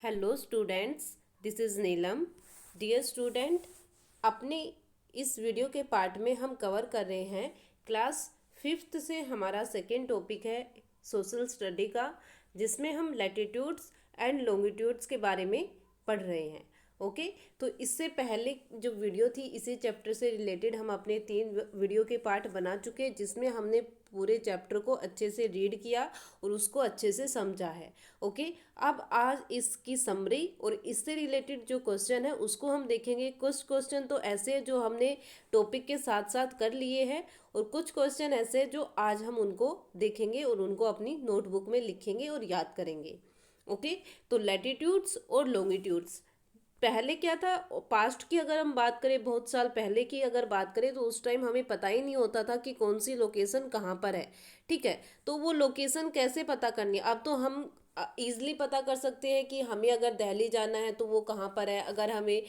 Hello students, this is Neelam. Dear student, अपने इस video के पार्ट में हम कवर कर रहे हैं क्लास फिफ्थ से हमारा सेकेंड टॉपिक है सोशल स्टडी का, जिसमें हम लैटिट्यूड्स एंड लॉन्गिट्यूड्स के बारे में पढ़ रहे हैं। ओके, तो इससे पहले जो वीडियो थी इसी चैप्टर से रिलेटेड हम अपने 3 वीडियो के पार्ट बना चुके हैं, जिसमें हमने पूरे चैप्टर को अच्छे से रीड किया और उसको अच्छे से समझा है। ओके, अब आज इसकी समरी और इससे रिलेटेड जो क्वेश्चन है उसको हम देखेंगे। कुछ क्वेश्चन तो ऐसे हैं जो हमने टॉपिक के साथ साथ कर लिए हैं और कुछ क्वेश्चन ऐसे हैं जो आज हम उनको देखेंगे और उनको अपनी नोटबुक में लिखेंगे और याद करेंगे। ओके, तो लैटिट्यूड्स और लॉन्गिट्यूड्स पहले क्या था, पास्ट की अगर हम बात करें, बहुत साल पहले की अगर बात करें तो उस टाइम हमें पता ही नहीं होता था कि कौन सी लोकेशन कहाँ पर है। ठीक है, तो वो लोकेशन कैसे पता करनी है, अब तो हम ईजिली पता कर सकते हैं कि हमें अगर दिल्ली जाना है तो वो कहाँ पर है, अगर हमें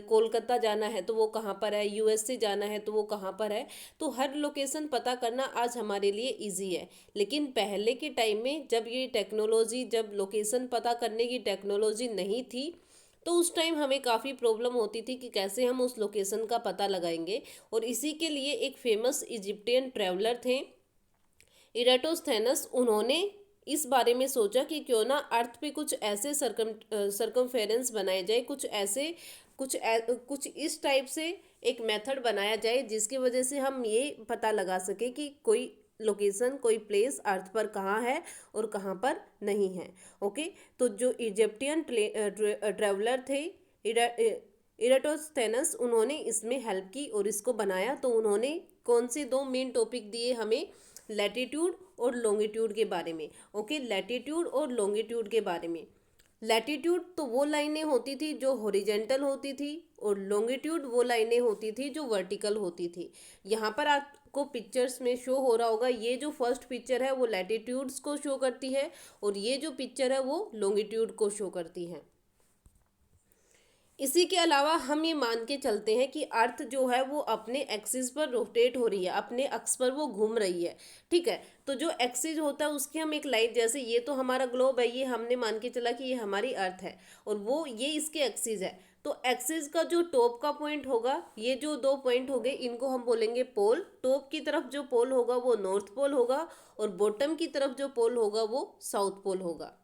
कोलकाता जाना है तो वो कहाँ पर है, यूएसए जाना है तो वो कहाँ पर है। तो हर लोकेशन पता करना आज हमारे लिए इजी है। लेकिन पहले के टाइम में जब ये टेक्नोलॉजी, जब लोकेशन पता करने की टेक्नोलॉजी नहीं थी, तो उस टाइम हमें काफ़ी प्रॉब्लम होती थी कि कैसे हम उस लोकेशन का पता लगाएंगे। और इसी के लिए एक फेमस इजिप्टियन ट्रैवलर थे इराटोस्थेनस, उन्होंने इस बारे में सोचा कि क्यों ना अर्थ पे कुछ ऐसे सरकमफेरेंस बनाए जाए, कुछ इस टाइप से एक मेथड बनाया जाए जिसकी वजह से हम ये पता लगा सके कि कोई लोकेशन, कोई प्लेस अर्थ पर कहाँ है और कहाँ पर नहीं है। ओके, तो जो इजिप्टियन ट्रैवलर थे इराटोस्थेनस, उन्होंने इसमें हेल्प की और इसको बनाया। तो उन्होंने कौन से 2 मेन टॉपिक दिए हमें, लैटिट्यूड और लॉन्गिट्यूड के बारे में। ओके, लैटिट्यूड और लॉन्गिट्यूड के बारे में। लैटिट्यूड तो वो लाइनें होती थी जो हॉरिजेंटल होती थी और लॉन्गिट्यूड वो लाइनें होती थी जो वर्टिकल होती थी। यहाँ पर आपको पिक्चर्स में शो हो रहा होगा, ये जो फर्स्ट पिक्चर है वो लैटिट्यूड्स को शो करती है और ये जो पिक्चर है वो लॉन्गिट्यूड को शो करती है। इसी के अलावा हम ये मान के चलते हैं कि अर्थ जो है वो अपने एक्सिस पर रोटेट हो रही है, अपने अक्ष पर वो घूम रही है। ठीक है, तो जो एक्सिस होता है उसकी हम एक लाइन, जैसे ये तो हमारा ग्लोब है, ये हमने मान के चला कि ये हमारी अर्थ है और वो ये इसके एक्सिस है। तो एक्सिस का जो टॉप का पॉइंट होगा, ये जो 2 पॉइंट हो गए इनको हम बोलेंगे पोल। टॉप की तरफ जो पोल होगा वो नॉर्थ पोल होगा और बॉटम की तरफ जो पोल होगा वो साउथ पोल होगा।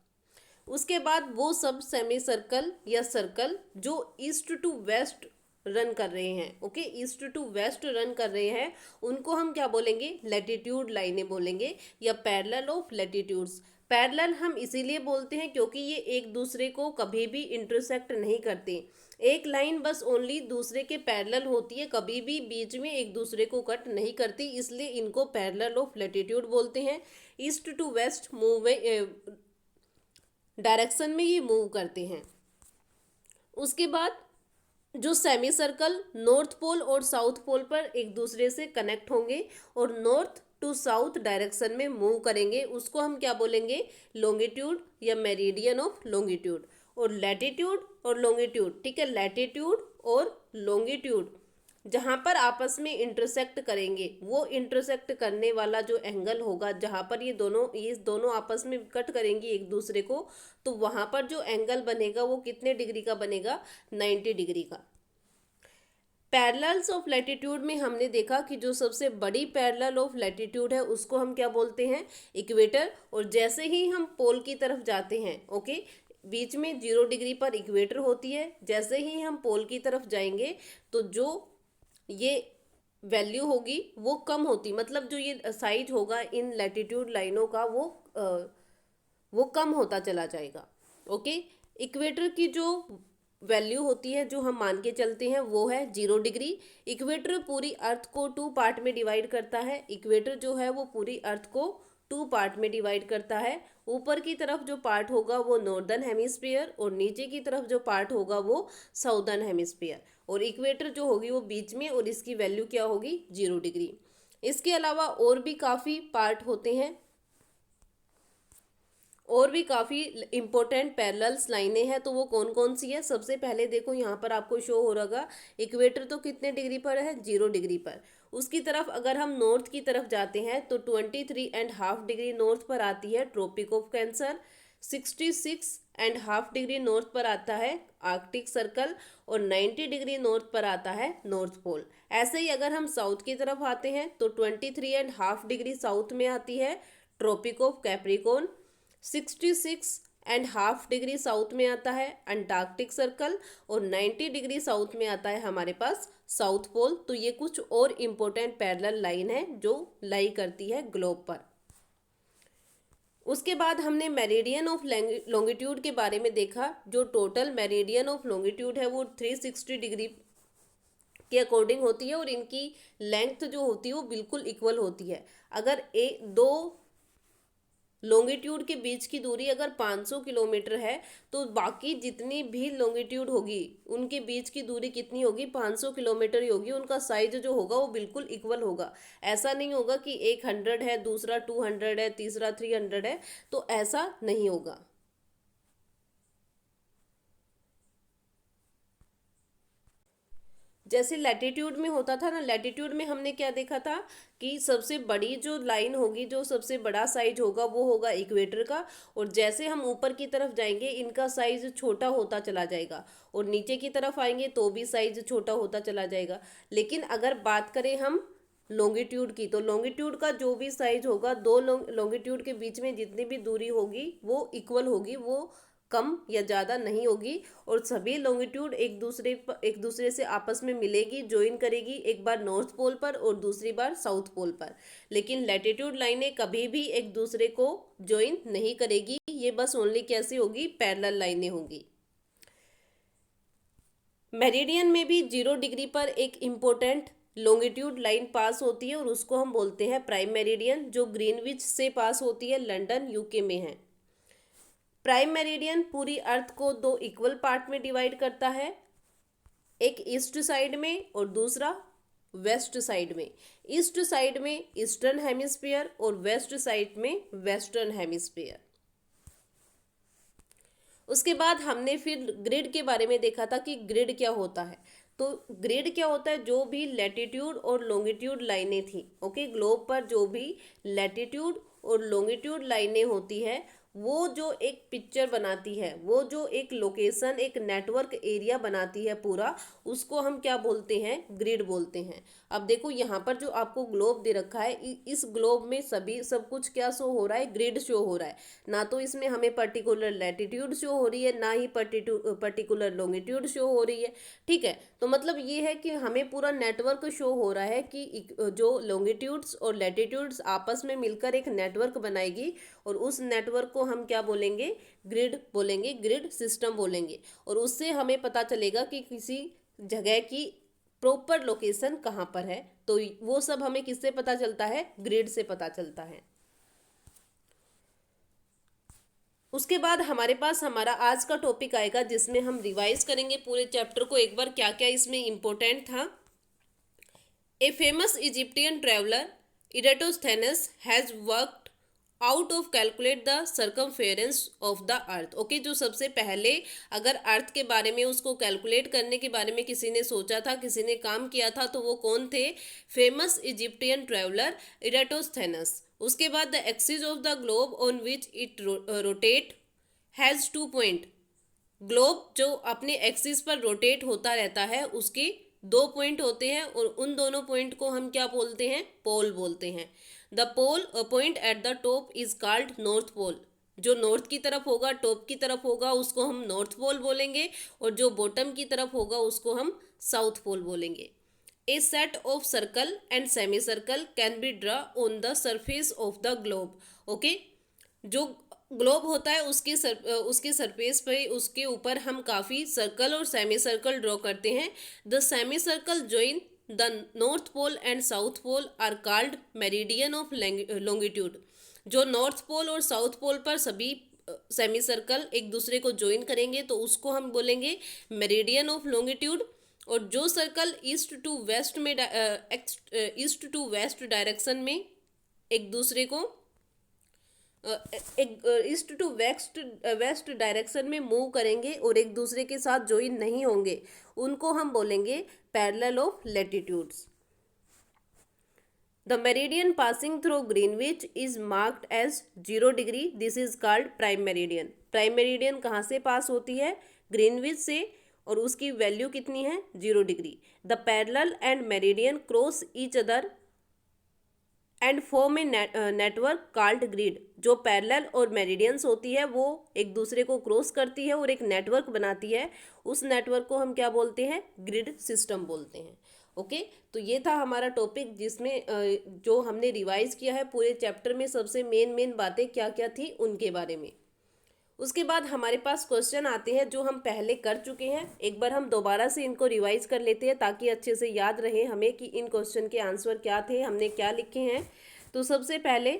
उसके बाद वो सब सेमी सर्कल या सर्कल जो ईस्ट टू वेस्ट रन कर रहे हैं, okay, east to west run कर रहे हैं, उनको हम क्या बोलेंगे, लैटिट्यूड लाइनें बोलेंगे या पैरेलल ऑफ लैटिट्यूड्स। पैरेलल हम इसीलिए बोलते हैं क्योंकि ये एक दूसरे को कभी भी इंटरसेक्ट नहीं करते। एक लाइन बस ओनली दूसरे के पैरेलल होती है, कभी भी बीच में एक दूसरे को कट नहीं करती, इसलिए इनको पैरेलल ऑफ लैटिट्यूड बोलते हैं। East to west move direction में ये मूव करते हैं। उसके बाद जो सेमी सर्कल नॉर्थ पोल और साउथ पोल पर एक दूसरे से कनेक्ट होंगे और नॉर्थ टू साउथ डायरेक्शन में मूव करेंगे, उसको हम क्या बोलेंगे, लॉन्गिट्यूड या मेरिडियन ऑफ लॉन्गिट्यूड। और लैटिट्यूड और लॉन्गिट्यूड, ठीक है, लैटिट्यूड और लॉन्गिट्यूड जहाँ पर आपस में इंटरसेक्ट करेंगे, वो इंटरसेक्ट करने वाला जो एंगल होगा, जहाँ पर ये दोनों आपस में कट करेंगी एक दूसरे को, तो वहाँ पर जो एंगल बनेगा वो कितने डिग्री का बनेगा, 90 डिग्री का। पैरेलल्स ऑफ लैटिट्यूड में हमने देखा कि जो सबसे बड़ी पैरेलल ऑफ लैटिट्यूड है उसको हम क्या बोलते हैं, इक्वेटर। और जैसे ही हम पोल की तरफ जाते हैं, ओके, बीच में 0 डिग्री पर इक्वेटर होती है, जैसे ही हम पोल की तरफ जाएंगे तो जो ये वैल्यू होगी वो कम होती, मतलब जो ये साइज होगा इन लैटिट्यूड लाइनों का वो कम होता चला जाएगा। ओके, इक्वेटर की जो वैल्यू होती है जो हम मान के चलते हैं वो है 0 डिग्री। इक्वेटर पूरी अर्थ को 2 पार्ट में डिवाइड करता है। इक्वेटर जो है वो पूरी अर्थ को 2 पार्ट में डिवाइड करता है। ऊपर की तरफ जो पार्ट होगा वो नॉर्दर्न हेमिस्फीयर और नीचे की तरफ जो पार्ट होगा वो साउदर्न हेमिस्फीयर। और इक्वेटर जो होगी वो बीच में और इसकी वैल्यू क्या होगी, 0 डिग्री। इसके अलावा और भी काफ़ी पार्ट होते हैं, और भी काफ़ी इंपॉर्टेंट पैरेलल्स लाइनें हैं, तो वो कौन कौन सी है। सबसे पहले देखो यहाँ पर आपको शो हो रहा, इक्वेटर तो कितने डिग्री पर है, 0 डिग्री पर। उसकी तरफ अगर हम नॉर्थ की तरफ जाते हैं तो 23.5 डिग्री नॉर्थ पर आती है tropic of cancer. 66.5 degree north पर आता है आर्कटिक सर्कल और 90 डिग्री नॉर्थ पर आता है नॉर्थ पोल। ऐसे ही अगर हम साउथ की तरफ आते हैं तो 23.5 डिग्री साउथ में आती है tropic of capricorn, 66.5 degree south में आता है अंटार्कटिक सर्कल और 90 डिग्री साउथ में आता है हमारे पास साउथ पोल। तो ये कुछ और इम्पोर्टेंट पैरेलल लाइन है जो लाई करती है ग्लोब पर। उसके बाद हमने मेरिडियन ऑफ लॉन्गिट्यूड के बारे में देखा। जो टोटल मेरिडियन ऑफ लॉन्गिट्यूड है वो 360 डिग्री के अकॉर्डिंग होती है और इनकी लेंथ जो होती है वो बिल्कुल इक्वल होती है। अगर दो लॉन्गिट्यूड के बीच की दूरी अगर 500 किलोमीटर है तो बाकी जितनी भी लॉन्गिट्यूड होगी उनके बीच की दूरी कितनी होगी, 500 किलोमीटर ही होगी। उनका साइज जो होगा वो बिल्कुल इक्वल होगा। ऐसा नहीं होगा कि एक 100 है, दूसरा 200 है, तीसरा 300 है, तो ऐसा नहीं होगा। जैसे लैटिट्यूड में होता था ना, लैटिट्यूड में हमने क्या देखा था कि सबसे बड़ी जो लाइन होगी, जो सबसे बड़ा साइज होगा वो होगा इक्वेटर का, और जैसे हम ऊपर की तरफ जाएंगे इनका साइज छोटा होता चला जाएगा और नीचे की तरफ आएंगे तो भी साइज छोटा होता चला जाएगा। लेकिन अगर बात करें हम लॉन्गिट्यूड की, तो लॉन्गिट्यूड का जो भी साइज होगा, दो लॉन्गिट्यूड के बीच में जितनी भी दूरी होगी वो इक्वल होगी, वो कम या ज़्यादा नहीं होगी। और सभी लॉन्गिट्यूड एक दूसरे से आपस में मिलेगी, ज्वाइन करेगी, एक बार नॉर्थ पोल पर और दूसरी बार साउथ पोल पर। लेकिन लैटिट्यूड लाइनें कभी भी एक दूसरे को ज्वाइन नहीं करेगी, ये बस ओनली कैसी होगी, पैरेलल लाइनें होंगी। मेरिडियन में भी 0 डिग्री पर एक इम्पोर्टेंट लॉन्गिट्यूड लाइन पास होती है और उसको हम बोलते हैं प्राइम मेरिडियन, जो ग्रीनविच से पास होती है, लंदन यूके में है। प्राइम मेरिडियन पूरी अर्थ को दो इक्वल पार्ट में डिवाइड करता है, एक ईस्ट साइड में और दूसरा वेस्ट साइड में। ईस्ट साइड में ईस्टर्न हेमिस्फीयर और वेस्ट साइड में वेस्टर्न हेमिस्फीयर। उसके बाद हमने फिर ग्रिड के बारे में देखा था कि ग्रिड क्या होता है। तो ग्रिड क्या होता है, जो भी लैटिट्यूड और लॉन्गिट्यूड लाइनें थी, ओके, ग्लोब पर जो भी लैटिट्यूड और लॉन्गिट्यूड लाइनें होती है वो जो एक पिक्चर बनाती है, वो जो एक लोकेशन, एक नेटवर्क एरिया बनाती है पूरा, उसको हम क्या बोलते हैं, ग्रिड बोलते हैं। अब देखो यहाँ पर जो आपको ग्लोब दे रखा है, इस ग्लोब में सब कुछ क्या शो हो रहा है, ग्रिड शो हो रहा है। ना तो इसमें हमें पर्टिकुलर लैटिट्यूड शो हो रही है, ना ही पर्टिकुलर लॉन्गिट्यूड शो हो रही है, ठीक है। तो मतलब ये है कि हमें पूरा नेटवर्क शो हो रहा है कि जो लॉन्गिट्यूड्स और लैटिट्यूड्स आपस में मिलकर एक नेटवर्क बनाएगी और उस नेटवर्क को हम क्या बोलेंगे, ग्रिड बोलेंगे, ग्रिड सिस्टम बोलेंगे। और उससे हमें पता चलेगा कि किसी जगह की प्रॉपर लोकेशन कहाँ पर है। तो वो सब हमें किससे पता चलता है, ग्रिड से पता चलता है। उसके बाद हमारे पास हमारा आज का टॉपिक आएगा जिसमें हम रिवाइज करेंगे पूरे चैप्टर को एक बार, क्या क्या इसमें इंपॉर्टेंट था। A famous Egyptian traveller Eratosthenes has worked out of calculate the circumference of the earth. Okay, जो सबसे पहले अगर अर्थ के बारे में उसको कैलकुलेट करने के बारे में किसी ने सोचा था, किसी ने काम किया था, तो वो कौन थे, फेमस इजिप्टियन ट्रेवलर इरेटोस्थेनस। उसके बाद the axis of the globe on which it rotate has 2 point. Globe जो अपने एक्सिस पर रोटेट होता रहता है उसके 2 पॉइंट होते हैं और उन दोनों पॉइंट को हम क्या बोलते हैं, पोल बोलते हैं। The pole point at the top is called north pole. जो नॉर्थ की तरफ होगा, टॉप की तरफ होगा, उसको हम नॉर्थ पोल बोलेंगे और जो बॉटम की तरफ होगा उसको हम साउथ पोल बोलेंगे। A set of circle and semi circle can be draw on the surface of the globe. Okay, जो ग्लोब होता है उसके सरफेस पे, उसके ऊपर हम काफ़ी सर्कल और सेमी सर्कल ड्रॉ करते हैं। The semi circle join the north pole and south pole are called meridian of longitude. जो नॉर्थ पोल और साउथ पोल पर सभी सेमी सर्कल एक दूसरे को ज्वाइन करेंगे तो उसको हम बोलेंगे मेरिडियन ऑफ लॉन्गिट्यूड। और जो circle east to west direction में एक दूसरे को एक ईस्ट टू वेस्ट डायरेक्शन में मूव करेंगे और एक दूसरे के साथ ज्वाइन नहीं होंगे, उनको हम बोलेंगे parallel of latitudes. The meridian passing through Greenwich is marked as 0 degree, this is called prime meridian. Prime meridian कहाँ से पास होती है? ग्रीनविच से, और उसकी वैल्यू कितनी है? 0 degree. The parallel and meridian cross each other and form a network called grid. जो पैरेलल और मेरिडियंस होती है वो एक दूसरे को क्रॉस करती है और एक नेटवर्क बनाती है, उस नेटवर्क को हम क्या बोलते हैं? ग्रिड सिस्टम बोलते हैं। ओके, तो ये था हमारा टॉपिक जिसमें जो हमने रिवाइज किया है पूरे चैप्टर में सबसे मेन बातें क्या क्या थी उनके बारे में। उसके बाद हमारे पास क्वेश्चन आते हैं जो हम पहले कर चुके हैं। एक बार हम दोबारा से इनको रिवाइज कर लेते हैं ताकि अच्छे से याद रहे हमें कि इन क्वेश्चन के आंसर क्या थे, हमने क्या लिखे हैं। तो सबसे पहले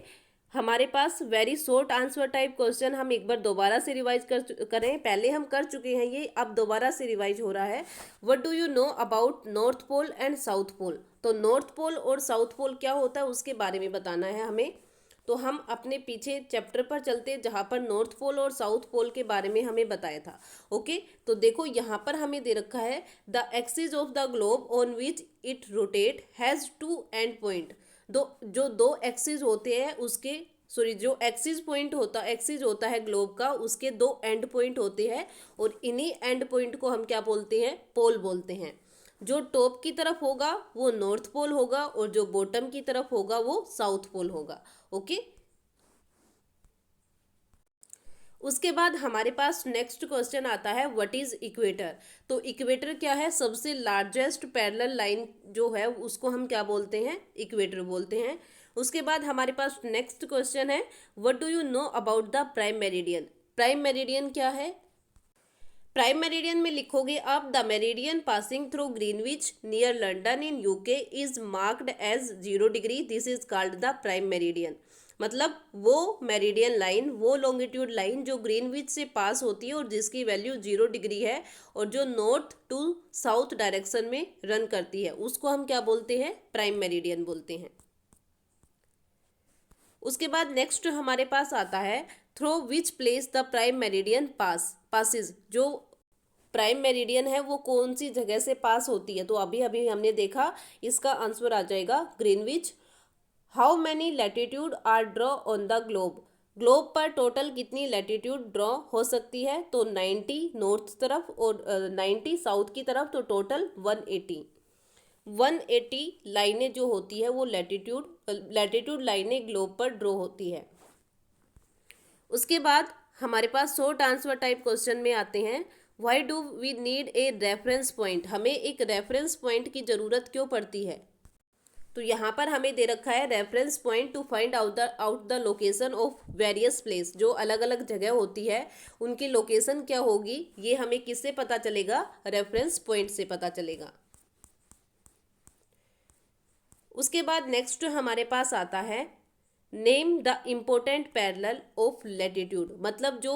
हमारे पास very short answer type question हम एक बार दोबारा से रिवाइज करें। पहले हम कर चुके हैं ये, अब दोबारा से रिवाइज हो रहा है। What do you know about north pole and south pole? तो नॉर्थ पोल और साउथ पोल क्या होता है उसके बारे में बताना है हमें। तो हम अपने पीछे चैप्टर पर चलते हैं जहाँ पर नॉर्थ पोल और साउथ पोल के बारे में हमें बताया था। ओके, तो देखो यहाँ पर हमें दे रखा है the axis of the globe on which it rotate has 2 and point. जो दो एक्सिस होते हैं उसके जो एक्सिस होता है ग्लोब का, उसके 2 एंड पॉइंट होते हैं और इन्हीं एंड पॉइंट को हम क्या बोलते हैं? पोल बोलते हैं। जो टॉप की तरफ होगा वो नॉर्थ पोल होगा और जो बॉटम की तरफ होगा वो साउथ पोल होगा। ओके, उसके बाद हमारे पास नेक्स्ट क्वेश्चन आता है व्हाट इज इक्वेटर? तो इक्वेटर क्या है? सबसे लार्जेस्ट पैरेलल लाइन जो है उसको हम क्या बोलते हैं? इक्वेटर बोलते हैं। उसके बाद हमारे पास नेक्स्ट क्वेश्चन है what do you know about the prime meridian? Prime meridian क्या है? प्राइम मेरिडियन में लिखोगे आप the meridian passing through Greenwich near London in UK is marked as 0 degree, this is called the prime meridian. मतलब वो meridian line, वो longitude line जो Greenwich से पास होती है और जिसकी वैल्यू 0 डिग्री है और जो नॉर्थ टू साउथ डायरेक्शन में रन करती है, उसको हम क्या बोलते हैं? प्राइम मेरिडियन बोलते हैं। उसके बाद नेक्स्ट हमारे पास आता है through which place the prime meridian passes. जो प्राइम मेरिडियन है वो कौन सी जगह से पास होती है? तो अभी अभी हमने देखा, इसका आंसर आ जाएगा Greenwich. How many latitude are draw on the globe? Globe पर टोटल कितनी लैटिट्यूड ड्रॉ हो सकती है? तो 90 नॉर्थ तरफ और 90 साउथ की तरफ, तो टोटल 180 लाइनें जो होती है वो लैटिट्यूड लाइनें ग्लोब पर ड्रॉ होती है। उसके बाद हमारे पास शॉर्ट आंसर टाइप क्वेश्चन में आते हैं why do we need a reference point? हमें एक रेफरेंस पॉइंट की ज़रूरत क्यों पड़ती है? तो यहाँ पर हमें दे रखा है reference point two find out the location of various place. जो अलग अलग जगह होती है उनकी लोकेशन क्या होगी, ये हमें किससे पता चलेगा? रेफरेंस पॉइंट से पता चलेगा। उसके बाद नेक्स्ट हमारे पास आता है name the important parallel of latitude. मतलब जो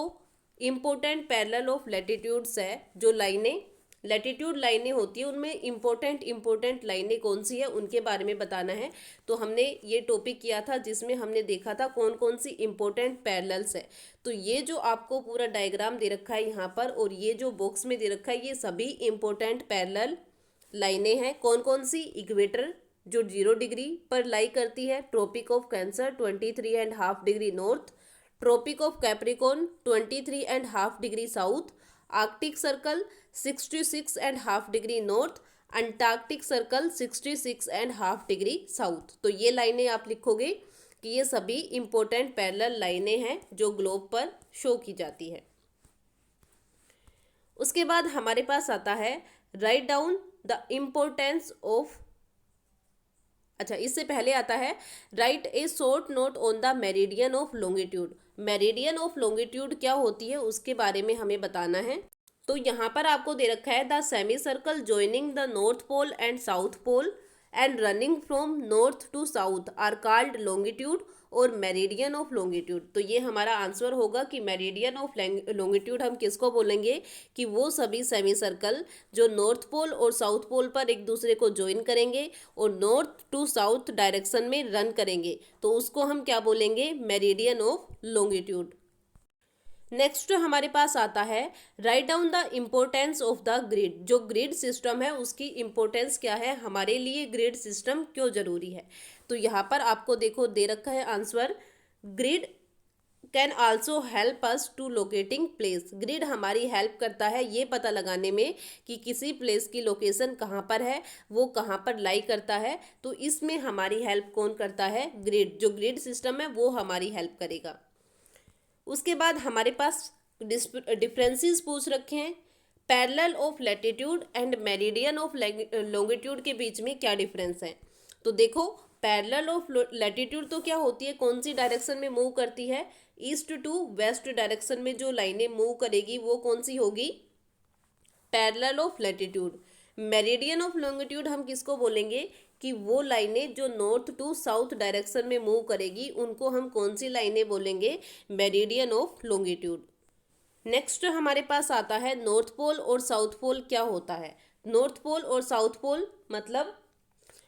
इम्पोर्टेंट पैरेलल ऑफ लैटिट्यूड्स है, जो लैटिट्यूड लाइनें होती है उनमें इम्पोर्टेंट लाइनें कौन सी है उनके बारे में बताना है। तो हमने ये टॉपिक किया था जिसमें हमने देखा था कौन कौन सी इम्पोर्टेंट पैरेलल्स है। तो ये जो आपको पूरा डायग्राम दे रखा है यहाँ पर और ये जो बॉक्स में दे रखा है, ये सभी इम्पोर्टेंट पैरेलल लाइनें हैं। कौन कौन सी? इक्वेटर जो 0 डिग्री पर लाई करती है, tropic of cancer 23.5 degree north, tropic of capricorn 23.5 degree south, arctic circle 66.5 degree north, antarctic circle 66.5 degree south. तो ये लाइनें आप लिखोगे कि ये सभी इंपॉर्टेंट पैरेलल लाइनें हैं जो ग्लोब पर शो की जाती है। उसके बाद हमारे पास आता है write down the importance of, अच्छा इससे पहले आता है right A short note on the meridian of longitude. Meridian of longitude क्या होती है उसके बारे में हमें बताना है। तो यहाँ पर आपको दे रखा है the semi circle joining the north pole and south pole and running from north to south are called longitude और मेरिडियन ऑफ लॉन्गिट्यूड। तो ये हमारा आंसर होगा कि मेरिडियन ऑफ लॉन्गिट्यूड हम किसको बोलेंगे कि वो सभी सेमी सर्कल जो नॉर्थ पोल और साउथ पोल पर एक दूसरे को ज्वाइन करेंगे और नॉर्थ टू साउथ डायरेक्शन में रन करेंगे, तो उसको हम क्या बोलेंगे? Meridian of longitude. नेक्स्ट हमारे पास आता है write down the importance of the grid. जो ग्रिड सिस्टम है उसकी इम्पोर्टेंस क्या है, हमारे लिए ग्रिड सिस्टम क्यों जरूरी है। तो यहाँ पर आपको देखो दे रखा है answer, grid can also help us to locating place. Grid हमारी हेल्प करता है ये पता लगाने में कि किसी प्लेस की लोकेशन कहाँ पर है, वो कहाँ पर लाई करता है। तो इसमें हमारी हेल्प कौन करता है, ग्रिड। जो ग्रिड सिस्टम है वो हमारी हेल्प करेगा। उसके बाद हमारे पास डिफरेंसेस पूछ रखे हैं। Parallel of latitude and meridian of longitude के बीच में क्या डिफरेंस है। तो देखो पैरेलल ऑफ लैटिट्यूड तो क्या होती है, कौन सी डायरेक्शन में मूव करती है, ईस्ट टू वेस्ट डायरेक्शन में जो लाइनें मूव करेगी वो कौन सी होगी, parallel of latitude. Meridian of longitude हम किसको बोलेंगे कि वो लाइनें जो नॉर्थ टू साउथ डायरेक्शन में मूव करेगी उनको हम कौन सी लाइनें बोलेंगे, मेरिडियन ऑफ लॉन्गिट्यूड। नेक्स्ट हमारे पास आता है नॉर्थ पोल और साउथ पोल क्या होता है। नॉर्थ पोल और साउथ पोल मतलब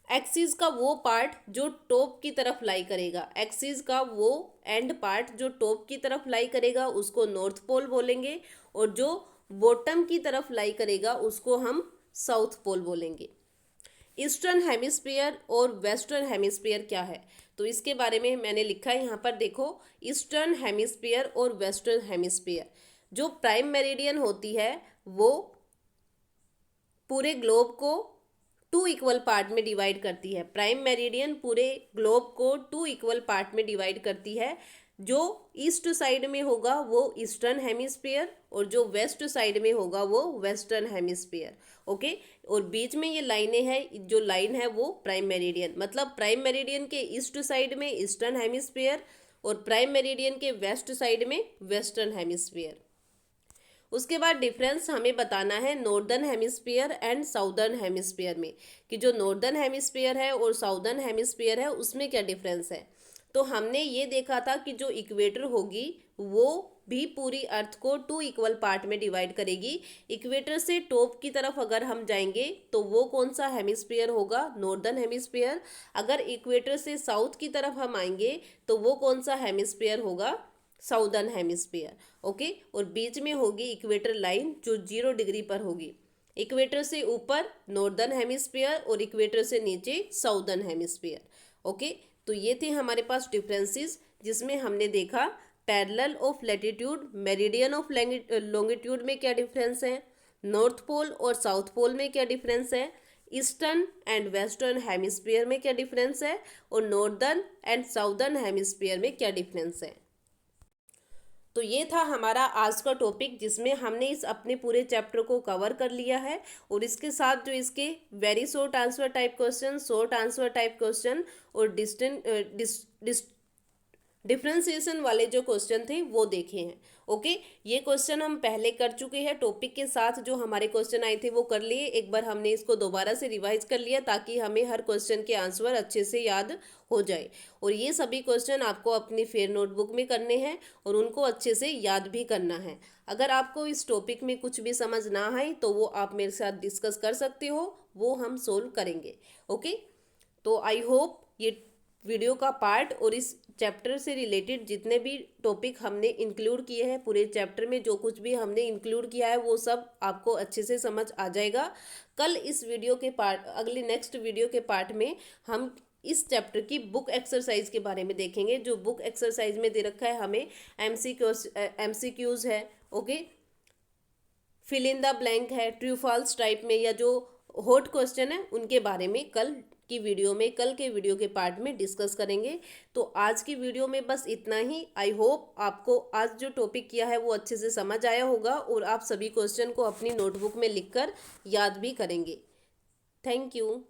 एक्सिस का वो पार्ट जो टॉप की तरफ लाई करेगा, एक्सिस का वो एंड पार्ट जो टॉप की तरफ लाई करेगा उसको नॉर्थ पोल बोलेंगे, और जो बॉटम की तरफ लाई करेगा उसको हम साउथ पोल बोलेंगे। ईस्टर्न हेमिस्फीयर और वेस्टर्न हेमिस्फीयर क्या है, तो इसके बारे में मैंने लिखा है यहाँ पर देखो, ईस्टर्न हेमिस्फीयर और वेस्टर्न हेमिस्फीयर। जो प्राइम मेरिडियन होती है वो पूरे ग्लोब को 2 इक्वल पार्ट में डिवाइड करती है। प्राइम मेरिडियन पूरे ग्लोब को 2 इक्वल पार्ट में डिवाइड करती है। जो ईस्ट साइड में होगा वो ईस्टर्न हेमिस्फीयर और जो वेस्ट साइड में होगा वो वेस्टर्न हेमिस्फीयर। ओके, और बीच में ये लाइनें हैं, जो लाइन है वो प्राइम मेरिडियन, मतलब प्राइम मेरिडियन के ईस्ट साइड में ईस्टर्न हेमिस्फीयर और प्राइम मेरिडियन के वेस्ट साइड में वेस्टर्न हेमिस्फीयर। उसके बाद डिफरेंस हमें बताना है northern hemisphere and southern hemisphere में, कि जो नॉर्दर्न हेमिस्फीयर है और साउदर्न हेमिस्फीयर है उसमें क्या डिफरेंस है। तो हमने ये देखा था कि जो इक्वेटर होगी वो भी पूरी अर्थ को 2 इक्वल पार्ट में डिवाइड करेगी। इक्वेटर से टॉप की तरफ अगर हम जाएंगे तो वो कौन सा हेमिस्फीयर होगा, नॉर्दर्न हेमिस्फीयर। अगर इक्वेटर से साउथ की तरफ हम आएंगे तो वो कौन सा हेमिस्फीयर होगा, साउदर्न हेमिस्फीयर। ओके, और बीच में होगी इक्वेटर लाइन जो 0 डिग्री पर होगी। इक्वेटर से ऊपर नॉर्दर्न हेमिस्फीयर और इक्वेटर से नीचे साउदर्न हेमिस्फीयर। ओके, तो ये थे हमारे पास डिफरेंसेस जिसमें हमने देखा parallel of latitude, meridian of longitude में क्या डिफरेंस है, नॉर्थ पोल और साउथ पोल में क्या डिफरेंस है, ईस्टर्न एंड वेस्टर्न हेमिस्फीयर में क्या डिफरेंस है, और नॉर्दर्न एंड साउदर्न हेमिस्फीयर में क्या डिफरेंस है। तो ये था हमारा आज का टॉपिक जिसमें हमने इस अपने पूरे चैप्टर को कवर कर लिया है, और इसके साथ जो इसके very short answer type question, short answer type question और डिफ्रेंसिएशन वाले जो क्वेश्चन थे वो देखे हैं। ओके, ये क्वेश्चन हम पहले कर चुके हैं, टॉपिक के साथ जो हमारे क्वेश्चन आए थे वो कर लिए। एक बार हमने इसको दोबारा से रिवाइज कर लिया ताकि हमें हर क्वेश्चन के आंसर अच्छे से याद हो जाए। और ये सभी क्वेश्चन आपको अपनी फेयर नोटबुक में करने हैं और उनको अच्छे से याद भी करना है। अगर आपको इस टॉपिक में कुछ भी समझ ना आए तो वो आप मेरे साथ डिस्कस कर सकते हो, वो हम सोल्व करेंगे। ओके, तो आई होप ये वीडियो का पार्ट और इस चैप्टर से रिलेटेड जितने भी टॉपिक हमने इंक्लूड किए हैं, पूरे चैप्टर में जो कुछ भी हमने इंक्लूड किया है वो सब आपको अच्छे से समझ आ जाएगा। कल इस वीडियो के पार्ट, अगले नेक्स्ट वीडियो के पार्ट में हम इस चैप्टर की बुक एक्सरसाइज के बारे में देखेंगे। जो बुक एक्सरसाइज में दे रखा है हमें एमसीक्यूज है, okay, fill in the blank है, ट्रू फॉल्स टाइप में, या जो हॉट क्वेश्चन है उनके बारे में कल के वीडियो के पार्ट में डिस्कस करेंगे। तो आज की वीडियो में बस इतना ही। आई होप आपको आज जो टॉपिक किया है वो अच्छे से समझ आया होगा और आप सभी क्वेश्चन को अपनी नोटबुक में लिखकर याद भी करेंगे। Thank you.